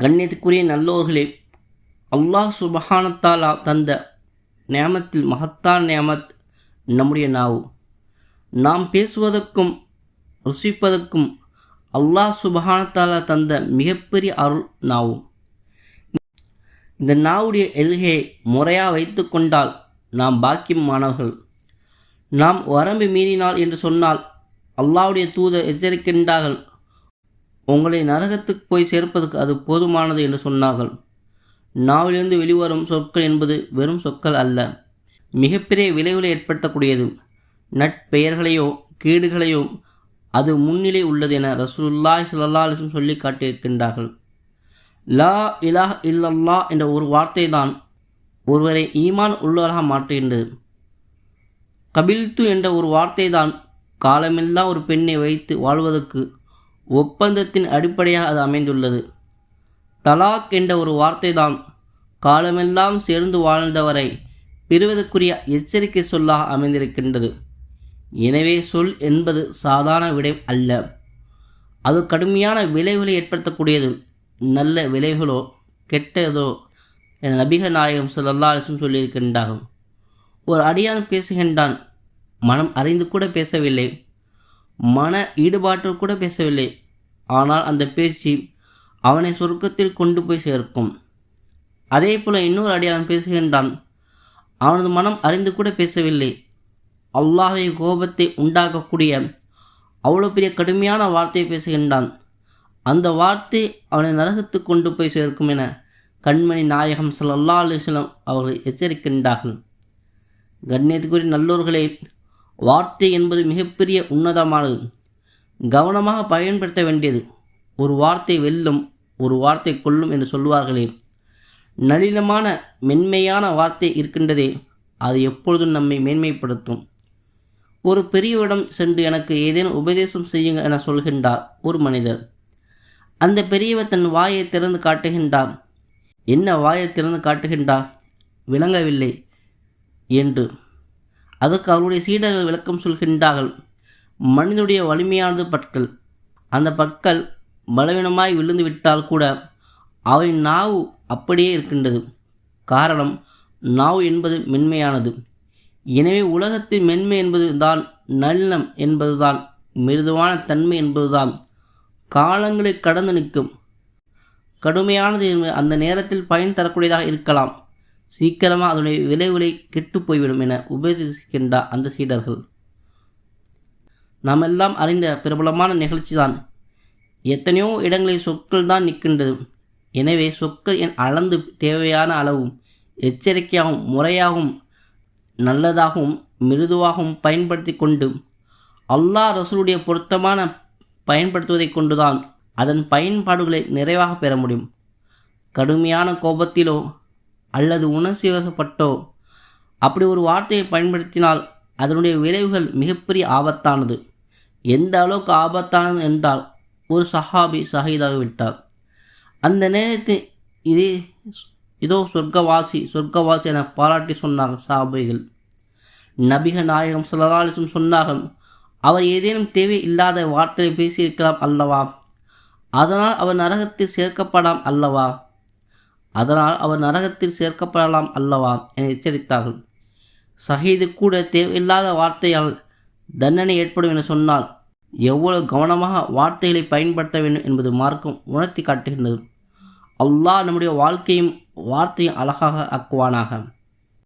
கண்ணியத்துக்குரிய நல்லோர்களே, அல்லாஹ் சுபஹானத்தாலா தந்த நியாமத்தில் மகத்தான நியாமத் நம்முடைய நாவு. நாம் பேசுவதற்கும் ருசிப்பதற்கும் அல்லாஹ் சுபஹானத்தாலா தந்த மிகப்பெரிய அருள் நாவு. இந்த நாவுடைய எல்கையை முறையாக வைத்து கொண்டால் நாம் பாக்கியமானவர்கள். நாம் வரம்பு மீறினால் என்று சொன்னால் அல்லாஹ்வுடைய தூதர் எச்சரிக்கின்றார்கள், உங்களை நரகத்துக்கு போய் சேர்ப்பதற்கு அது போதுமானது என்று சொன்னார்கள். நாவிலிருந்து வெளிவரும் சொற்கள் என்பது வெறும் சொற்கள் அல்ல, மிகப்பெரிய விளைவுகளை ஏற்படுத்தக்கூடியது. நட்பெயர்களையோ கேடுகளையோ அது முன்னிலை உள்ளது என ரசூலுல்லாஹி ஸல்லல்லாஹு அலைஹி வஸல்லம் சொல்லி காட்டியிருக்கின்றார்கள். லா இலாஹ இல்லல்லாஹ் என்ற ஒரு வார்த்தை தான் ஒருவரை ஈமான் உள்ளவராக மாற்றுகின்றது. கபில்து என்ற ஒரு வார்த்தை தான் காலமெல்லாம் ஒரு பெண்ணை வைத்து வாழ்வதற்கு ஒப்பந்தத்தின் அடிப்படையாக அது அமைந்துள்ளது. தலாக் என்ற ஒரு வார்த்தை தான் காலமெல்லாம் சேர்ந்து வாழ்ந்தவரை பிரிவதற்குரிய எச்சரிக்கை சொல்லாக அமைந்திருக்கின்றது. எனவே சொல் என்பது சாதாரண விடயம் அல்ல, அது கடுமையான விளைவுகளை ஏற்படுத்தக்கூடியது. நல்ல விளைவுகளோ கெட்டதோ என நபிகள் நாயகம் ஸல்லல்லாஹு அலைஹி வஸல்லம் சொல்லியிருக்கின்றார்கள். ஒரு அடியான் பேசுகின்றான், மனம் அறிந்து கூட பேசவில்லை, மன ஈடுபாட்டில் கூட பேசவில்லை, ஆனால் அந்த பேச்சு அவனை சொர்க்கத்தில் கொண்டு போய் சேர்க்கும். அதே போல் இன்னொரு அடியான் பேசுகின்றான், அவனது மனம் அறிந்து கூட பேசவில்லை, அல்லாஹ்வை கோபத்தை உண்டாக்கக்கூடிய அவ்வளோ பெரிய கடுமையான வார்த்தையை பேசுகின்றான், அந்த வார்த்தை அவனை நரகத்துக்கு கொண்டு போய் சேர்க்கும் என கண்மணி நாயகம் ஸல்லல்லாஹு அலைஹி வஸல்லம் அவர்கள் எச்சரிக்கின்றார்கள். கண்ணியத்துக்குரிய நல்லோர்களே, வார்த்தை என்பது மிகப்பெரிய உன்னதமானது, கவனமாக பயன்படுத்த வேண்டியது. ஒரு வார்த்தை வெல்லும், ஒரு வார்த்தை கொல்லும் என்று சொல்வார்களே, நளினமான மென்மையான வார்த்தை இருக்கின்றதே, அது எப்பொழுதும் நம்மை மேன்மைப்படுத்தும். ஒரு பெரியவரிடம் சென்று எனக்கு ஏதேனும் உபதேசம் செய்யுங்க என சொல்கின்றார் ஒரு மனிதர். அந்த பெரியவர் தன் வாயை திறந்து காட்டுகின்றார். என்ன வாயை திறந்து காட்டுகின்றார்? விளங்கவில்லை என்று. அதற்கு அவருடைய சீடர்கள் விளக்கம் சொல்கின்றார்கள், மனிதனுடைய வலிமையானது பற்கள். அந்த பற்கள் பலவீனமாய் விழுந்து விட்டால் கூட அவரின் நாவு அப்படியே இருக்கின்றது. காரணம், நாவு என்பது மென்மையானது. எனவே உலகத்தின் மென்மை என்பது தான், நளினம் என்பது தான், மிருதுவான தன்மை என்பதுதான் காலங்களை கடந்து நிற்கும். கடுமையானது அந்த நேரத்தில் பயன் தரக்கூடியதாக இருக்கலாம், சீக்கிரமாக அதனுடைய விளைவுகளை கெட்டு போய்விடும் என உபதேசிக்கின்றார் அந்த சீடர்கள். நாம் எல்லாம் அறிந்த பிரபலமான நிகழ்ச்சி தான். எத்தனையோ இடங்களில் சொற்கள் தான் நிற்கின்றது. எனவே சொற்கள் அளந்து தேவையான அளவும் எச்சரிக்கையாகவும் முறையாகவும் நல்லதாகவும் மிருதுவாகவும் பயன்படுத்தி கொண்டு அல்லாஹ் ரசூலுடைய பொருத்தமான பயன்படுத்துவதை கொண்டுதான் அதன் பயன்பாடுகளை நிறைவாக பெற முடியும். கடுமையான கோபத்திலோ அல்லது உணர்ச்சி வசப்பட்டோ அப்படி ஒரு வார்த்தையை பயன்படுத்தினால் அதனுடைய விளைவுகள் மிகப்பெரிய ஆபத்தானது. எந்த அளவுக்கு ஆபத்தானது என்றால், ஒரு சஹாபி ஷஹீதாகிவிட்டார். அந்த நேரத்தில் இதோ சொர்க்கவாசி சொர்க்கவாசி என பாராட்டி சொன்னார்கள் சஹாபிகள். நபிகள் நாயகம் ஸல்லல்லாஹு அலைஹி வஸல்லம் சொன்னார்கள், அவர் ஏதேனும் தேவை இல்லாத வார்த்தையை பேசியிருக்கலாம் அல்லவா, அதனால் அவர் நரகத்தில் சேர்க்கப்படலாம் அல்லவா, அதனால் அவர் நரகத்தில் சேர்க்கப்படலாம் அல்லவா என எச்சரித்தார்கள். ஷஹீது கூட தேவையில்லாத வார்த்தையால் தண்டனை ஏற்படும் என சொன்னால் எவ்வளவு கவனமாக வார்த்தைகளை பயன்படுத்த வேண்டும் என்பது மார்க்கம் உணர்த்தி காட்டுகின்றது. அல்லாஹ் நம்முடைய வாழ்க்கையும் வார்த்தையும் அழகாக ஆக்குவானாக.